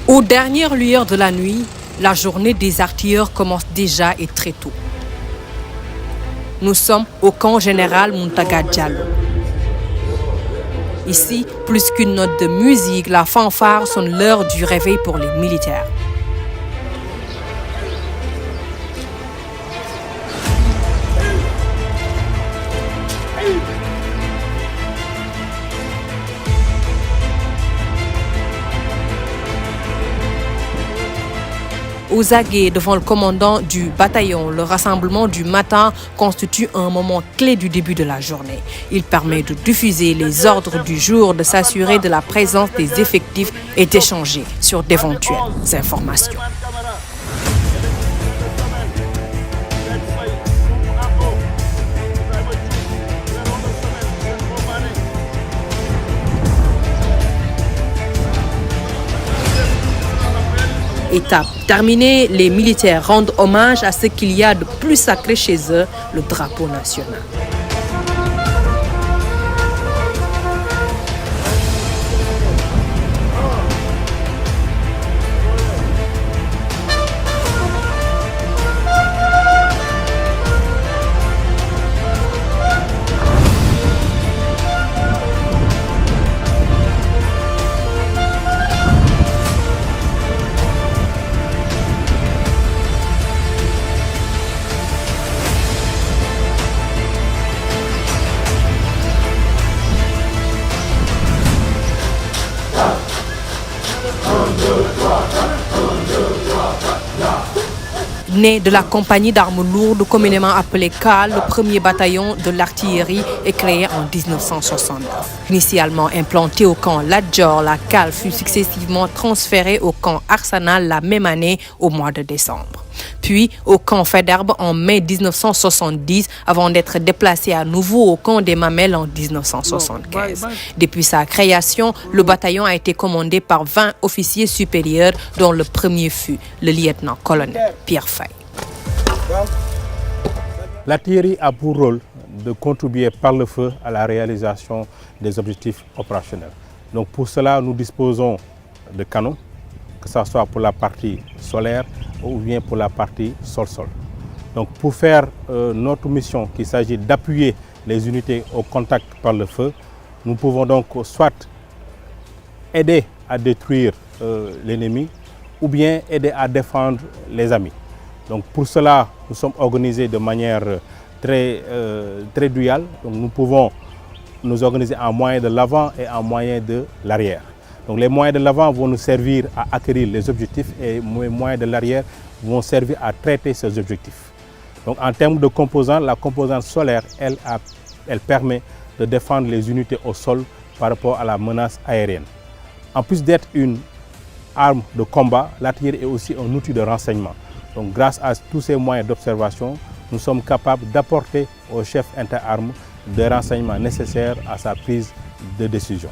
Aux dernières lueurs de la nuit, la journée des artilleurs commence déjà et très tôt. Nous sommes au camp général Muntaga Diallo. Ici, plus qu'une note de musique, la fanfare sonne l'heure du réveil pour les militaires. Aux aguets devant le commandant du bataillon, le rassemblement du matin constitue un moment clé du début de la journée. Il permet de diffuser les ordres du jour, de s'assurer de la présence des effectifs et d'échanger sur d'éventuelles informations. Étape terminée, les militaires rendent hommage à ce qu'il y a de plus sacré chez eux, le drapeau national. Né de la compagnie d'armes lourdes communément appelée CAL, le premier bataillon de l'artillerie est créé en 1969. Initialement implanté au camp Ladjor, la CAL fut successivement transférée au camp Arsenal la même année au mois de décembre. Puis au camp Faidherbe en mai 1970 avant d'être déplacé à nouveau au camp des Mamelles en 1975. Depuis sa création, le bataillon a été commandé par 20 officiers supérieurs dont le premier fut le lieutenant-colonel Pierre Faye. L'artillerie a pour rôle de contribuer par le feu à la réalisation des objectifs opérationnels. Donc pour cela, nous disposons de canons, que ce soit pour la partie solaire ou bien pour la partie sol-sol. Donc pour faire notre mission, qu'il s'agit d'appuyer les unités au contact par le feu, nous pouvons donc soit aider à détruire l'ennemi ou bien aider à défendre les amis. Donc pour cela, nous sommes organisés de manière très duale. Donc nous pouvons nous organiser en moyen de l'avant et en moyen de l'arrière. Donc les moyens de l'avant vont nous servir à acquérir les objectifs et les moyens de l'arrière vont servir à traiter ces objectifs. Donc en termes de composants, la composante solaire, elle permet de défendre les unités au sol par rapport à la menace aérienne. En plus d'être une arme de combat, l'artillerie est aussi un outil de renseignement. Donc grâce à tous ces moyens d'observation, nous sommes capables d'apporter au chef interarmes des renseignements nécessaires à sa prise de décision.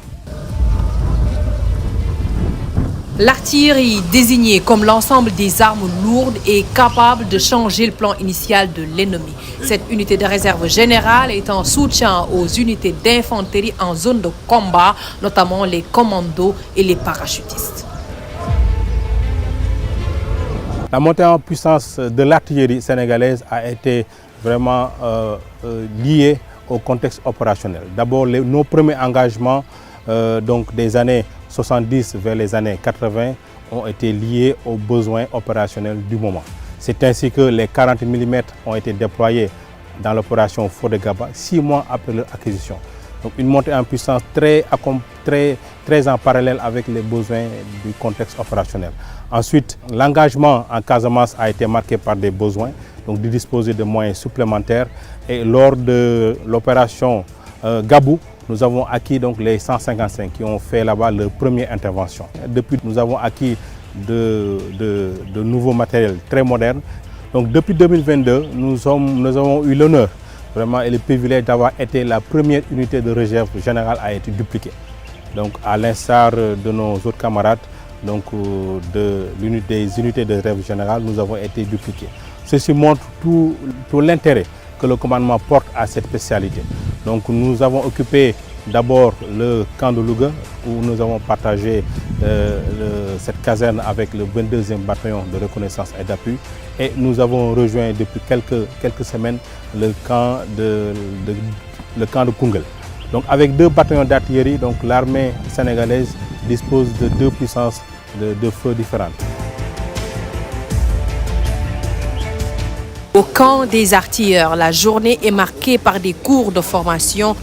L'artillerie, désignée comme l'ensemble des armes lourdes, est capable de changer le plan initial de l'ennemi. Cette unité de réserve générale est en soutien aux unités d'infanterie en zone de combat, notamment les commandos et les parachutistes. La montée en puissance de l'artillerie sénégalaise a été vraiment liée au contexte opérationnel. D'abord, nos premiers engagements donc des années 70 vers les années 80 ont été liés aux besoins opérationnels du moment. C'est ainsi que les 40 mm ont été déployés dans l'opération Fort de Gaba 6 mois après leur acquisition. Donc une montée en puissance très en parallèle avec les besoins du contexte opérationnel. Ensuite, l'engagement en Casamance a été marqué par des besoins, donc de disposer de moyens supplémentaires. Et lors de l'opération Gabou, nous avons acquis donc les 155 qui ont fait là-bas leur première intervention. Depuis, nous avons acquis de nouveaux matériels très modernes. Donc depuis 2022, nous avons eu l'honneur vraiment et le privilège d'avoir été la première unité de réserve générale à être dupliquée. Donc à l'instar de nos autres camarades, donc des unités de réserve générale, nous avons été dupliqués. Ceci montre tout l'intérêt que le commandement porte à cette spécialité. Donc nous avons occupé d'abord le camp de Louga où nous avons partagé cette caserne avec le 22e bataillon de reconnaissance et d'appui. Et nous avons rejoint depuis quelques semaines le camp de Koungheul. Donc avec 2 bataillons d'artillerie, l'armée sénégalaise dispose de 2 puissances de feu différentes. Au camp des artilleurs, la journée est marquée par des cours de formation.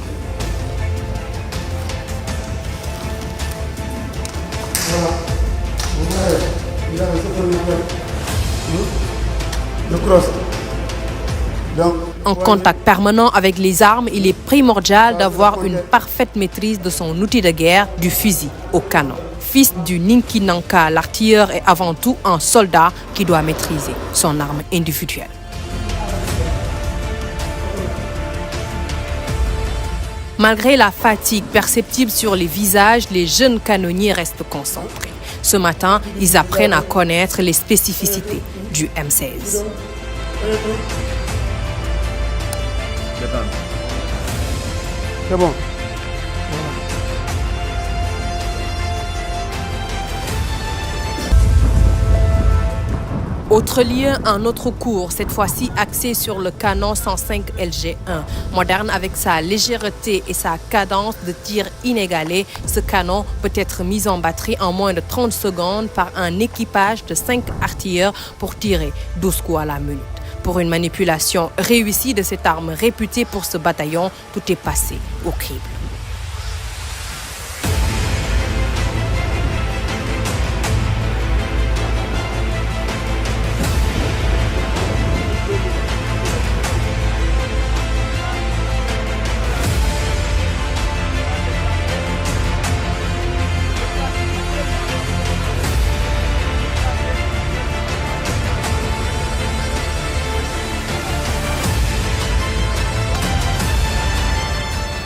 En contact permanent avec les armes, il est primordial d'avoir une parfaite maîtrise de son outil de guerre, du fusil au canon. Fils du Ninki Nanka, l'artilleur est avant tout un soldat qui doit maîtriser son arme individuelle. Malgré la fatigue perceptible sur les visages, les jeunes canonniers restent concentrés. Ce matin, ils apprennent à connaître les spécificités du M16. C'est bon. Autre lieu, un autre cours, cette fois-ci axé sur le canon 105 LG1. Moderne avec sa légèreté et sa cadence de tir inégalée, ce canon peut être mis en batterie en moins de 30 secondes par un équipage de 5 artilleurs pour tirer 12 coups à la minute. Pour une manipulation réussie de cette arme réputée pour ce bataillon, tout est passé au crible.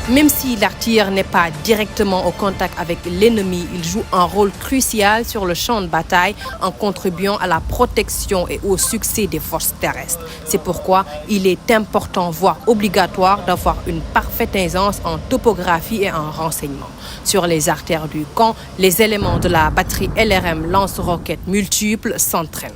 Même si l'artilleur n'est pas directement au contact avec l'ennemi, il joue un rôle crucial sur le champ de bataille en contribuant à la protection et au succès des forces terrestres. C'est pourquoi il est important, voire obligatoire, d'avoir une parfaite aisance en topographie et en renseignement. Sur les artères du camp, les éléments de la batterie LRM lance-roquettes multiples s'entraînent.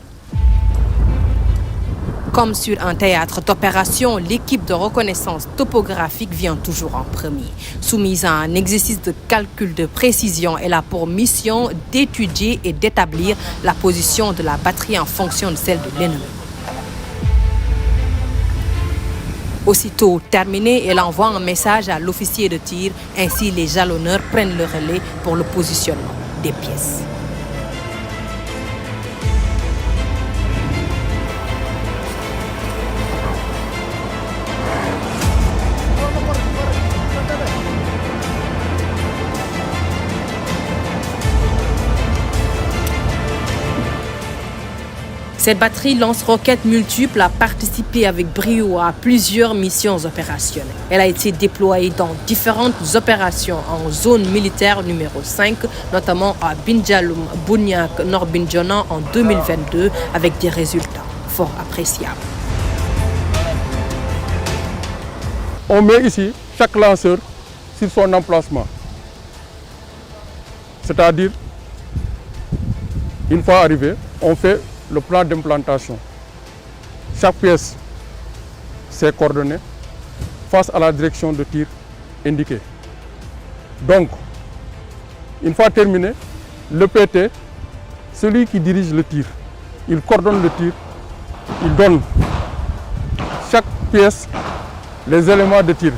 Comme sur un théâtre d'opération, l'équipe de reconnaissance topographique vient toujours en premier. Soumise à un exercice de calcul de précision, elle a pour mission d'étudier et d'établir la position de la batterie en fonction de celle de l'ennemi. Aussitôt terminée, elle envoie un message à l'officier de tir, ainsi les jalonneurs prennent le relais pour le positionnement des pièces. Cette batterie lance-roquettes multiples a participé avec brio à plusieurs missions opérationnelles. Elle a été déployée dans différentes opérations en zone militaire numéro 5, notamment à Bindjaloum, Bouniak, Nord Bignona en 2022, avec des résultats fort appréciables. On met ici chaque lanceur sur son emplacement. C'est-à-dire, une fois arrivé, on fait le plan d'implantation. Chaque pièce, ses coordonnées, face à la direction de tir indiquée. Donc, une fois terminé, le PT, celui qui dirige le tir, il coordonne le tir, il donne chaque pièce les éléments de tir.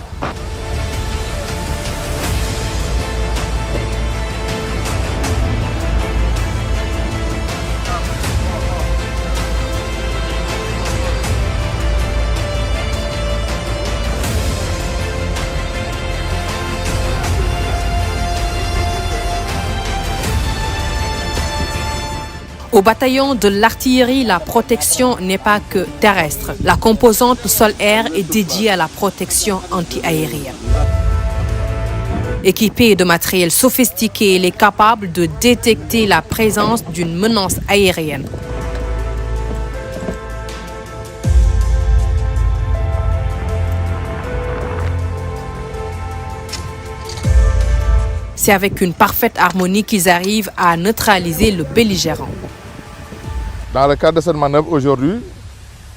Au bataillon de l'artillerie, la protection n'est pas que terrestre. La composante sol-air est dédiée à la protection anti-aérienne. Équipée de matériel sophistiqué, elle est capable de détecter la présence d'une menace aérienne. C'est avec une parfaite harmonie qu'ils arrivent à neutraliser le belligérant. Dans le cadre de cette manœuvre aujourd'hui,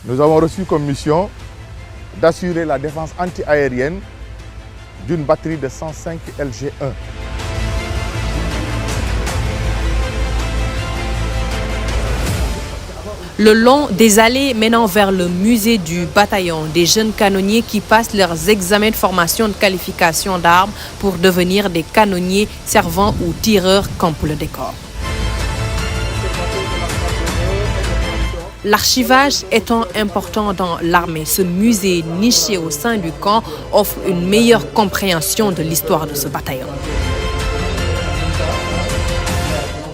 nous avons reçu comme mission d'assurer la défense anti-aérienne d'une batterie de 105 LG1. Le long des allées menant vers le musée du bataillon, des jeunes canonniers qui passent leurs examens de formation de qualification d'armes pour devenir des canonniers, servants ou tireurs campent le décor. L'archivage étant important dans l'armée, ce musée niché au sein du camp offre une meilleure compréhension de l'histoire de ce bataillon.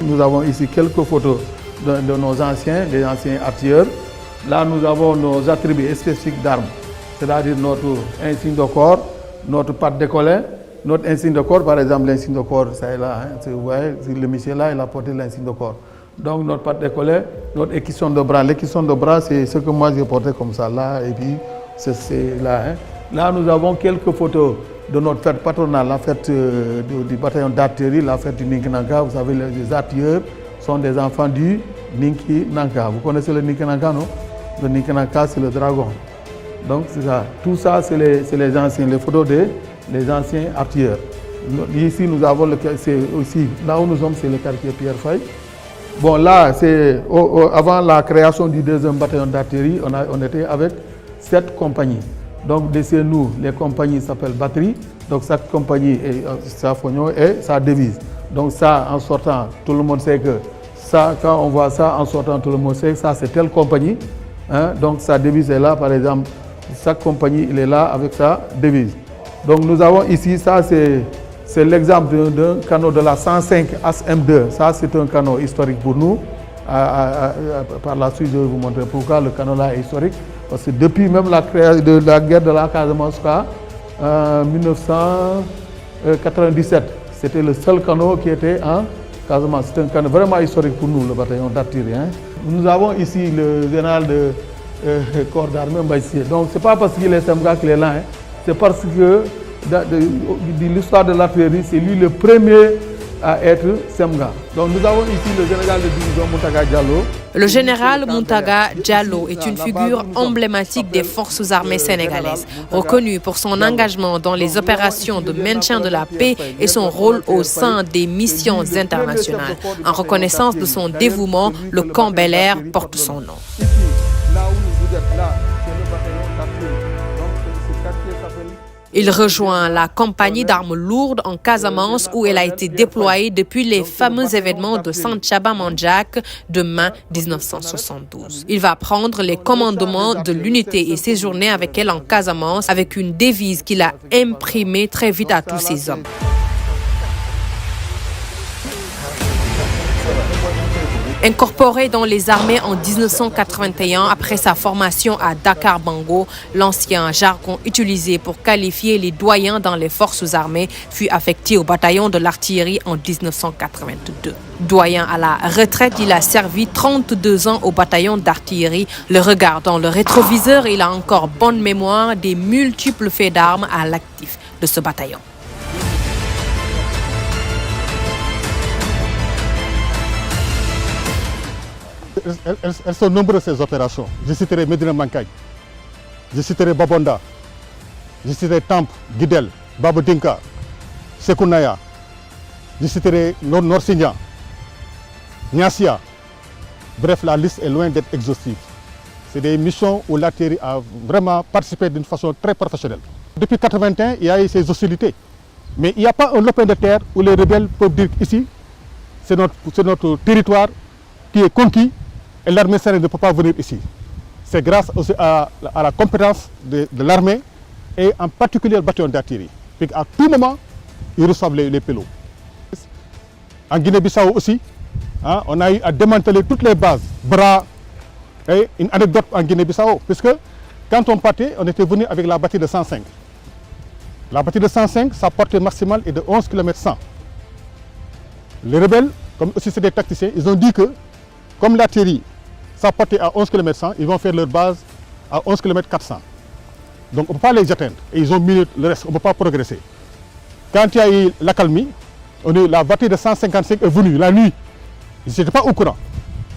Nous avons ici quelques photos de nos anciens, des anciens artilleurs. Là, nous avons nos attributs spécifiques d'armes, c'est-à-dire notre insigne de corps, notre patte décollée, notre insigne de corps, par exemple, l'insigne de corps, c'est là, hein, vous voyez, le monsieur là, il a porté l'insigne de corps. Donc, notre patte décollée, notre écusson de bras. L'écusson de bras, c'est ce que moi j'ai porté comme ça, là, et puis c'est là. Hein. Là, nous avons quelques photos de notre fête patronale, la fête du bataillon d'artillerie, la fête du Ninki-Nanka. Vous savez, les artilleurs sont des enfants du Ninki-Nanka. Vous connaissez le Ninki-Nanka, non? Le Ninki-Nanka, c'est le dragon. Donc, c'est ça. Tout ça, c'est les anciens, les photos des anciens artilleurs. Ici, nous avons c'est aussi, là où nous sommes, c'est le quartier Pierre-Faye. Bon, là, c'est avant la création du 2e bataillon d'artillerie, on était avec 7 compagnies. Donc, de chez nous, les compagnies s'appellent batterie. Donc, chaque compagnie est sa fognon et sa devise. Donc, ça, en sortant, tout le monde sait que ça, quand on voit ça, en sortant, tout le monde sait que ça, c'est telle compagnie. Hein? Donc, sa devise est là, par exemple. Chaque compagnie, il est là avec sa devise. Donc, nous avons ici, ça, c'est l'exemple d'un canot de la 105 ASM2. Ça, c'est un canot historique pour nous. Par la suite, je vais vous montrer pourquoi le canot là est historique. Parce que depuis même la création de la guerre de la Casamance en 1997, c'était le seul canot qui était en Casamance. C'est un canot vraiment historique pour nous, le bataillon d'artillerie. Hein. Nous avons ici le général de corps d'armée Mbaïsié. Donc, ce n'est pas parce qu'il est Semga qu'il est là. Hein. C'est parce que de l'histoire de l'artillerie, c'est lui le premier à être Semga. Donc nous avons ici le général de division Mountaga Diallo. Le général Mountaga Diallo est une figure emblématique des forces armées sénégalaises, reconnu pour son engagement dans les opérations de maintien de la paix et son rôle au sein des missions internationales. En reconnaissance de son dévouement, le camp Bel-Air porte son nom. Ici, là où vous êtes là, c'est le bataillon d'artillerie. Donc ce quartier s'appelle... Il rejoint la compagnie d'armes lourdes en Casamance où elle a été déployée depuis les fameux événements de Santhiaba Mandjak de mai 1972. Il va prendre les commandements de l'unité et séjourner avec elle en Casamance avec une devise qu'il a imprimée très vite à tous ses hommes. Incorporé dans les armées en 1981 après sa formation à Dakar-Bango, l'ancien jargon utilisé pour qualifier les doyens dans les forces armées fut affecté au bataillon de l'artillerie en 1982. Doyen à la retraite, il a servi 32 ans au bataillon d'artillerie. Le regard dans le rétroviseur, il a encore bonne mémoire des multiples faits d'armes à l'actif de ce bataillon. Elles sont nombreuses ces opérations. Je citerai Medina Mankaï, je citerai Babonda, je citerai Tamp, Guidel, Babodinka, Sekounaya, je citerai Nord-Signan, Niassia. Bref, la liste est loin d'être exhaustive. C'est des missions où l'artillerie a vraiment participé d'une façon très professionnelle. Depuis 1981, il y a eu ces hostilités. Mais il n'y a pas un lopin de terre où les rebelles peuvent dire ici, c'est notre territoire qui est conquis. Et l'armée sénégalaise ne peut pas venir ici. C'est grâce aussi à la compétence de l'armée et en particulier le bataillon d'artillerie. À tout moment, ils reçoivent les pélos. En Guinée-Bissau aussi, hein, on a eu à démanteler toutes les bases, bras. Et une anecdote en Guinée-Bissau, puisque quand on partait, on était venu avec la batterie de 105. La batterie de 105, sa portée maximale est de 11 km 100. Les rebelles, comme aussi c'est des tacticiens, ils ont dit que comme l'artillerie, sa portée à 11 km 100, ils vont faire leur base à 11 km 400. Donc on ne peut pas les atteindre. Et ils ont mis le reste, on ne peut pas progresser. Quand il y a eu l'accalmie, La voiture de 155 est venue la nuit. Ils n'étaient pas au courant.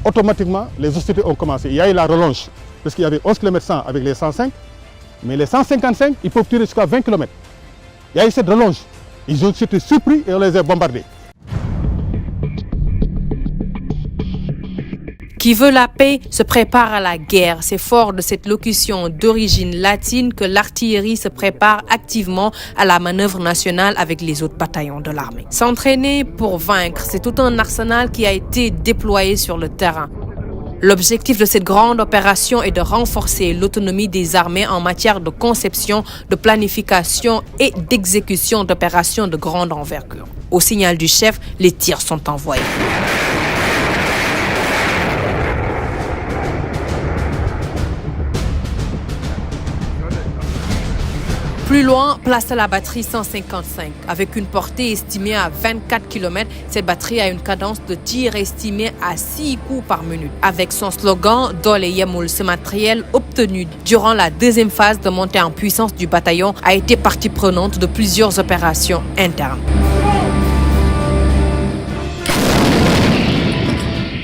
Automatiquement, les hostilités ont commencé. Il y a eu la relance, parce qu'il y avait 11 km/h avec les 105, mais les 155, ils peuvent tirer jusqu'à 20 km. Il y a eu cette relance. Ils ont été surpris et on les a bombardés. Qui veut la paix se prépare à la guerre. C'est fort de cette locution d'origine latine que l'artillerie se prépare activement à la manœuvre nationale avec les autres bataillons de l'armée. S'entraîner pour vaincre, c'est tout un arsenal qui a été déployé sur le terrain. L'objectif de cette grande opération est de renforcer l'autonomie des armées en matière de conception, de planification et d'exécution d'opérations de grande envergure. Au signal du chef, les tirs sont envoyés. Plus loin, place à la batterie 155. Avec une portée estimée à 24 km, cette batterie a une cadence de tir estimée à 6 coups par minute. Avec son slogan « Dole Yemul », ce matériel obtenu durant la deuxième phase de montée en puissance du bataillon a été partie prenante de plusieurs opérations internes.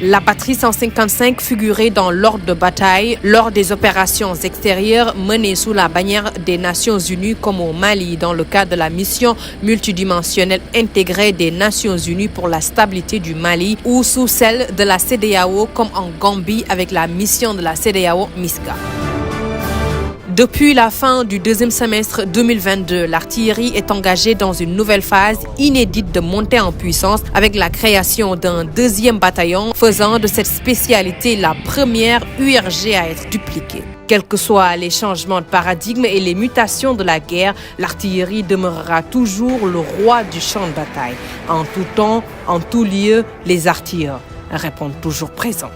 La batterie 155 figurait dans l'ordre de bataille lors des opérations extérieures menées sous la bannière des Nations Unies comme au Mali dans le cadre de la mission multidimensionnelle intégrée des Nations Unies pour la stabilité du Mali ou sous celle de la CEDEAO comme en Gambie avec la mission de la CEDEAO MISCA. Depuis la fin du deuxième semestre 2022, l'artillerie est engagée dans une nouvelle phase inédite de montée en puissance avec la création d'un deuxième bataillon, faisant de cette spécialité la première URG à être dupliquée. Quels que soient les changements de paradigme et les mutations de la guerre, l'artillerie demeurera toujours le roi du champ de bataille. En tout temps, en tout lieu, les artilleurs répondent toujours présents.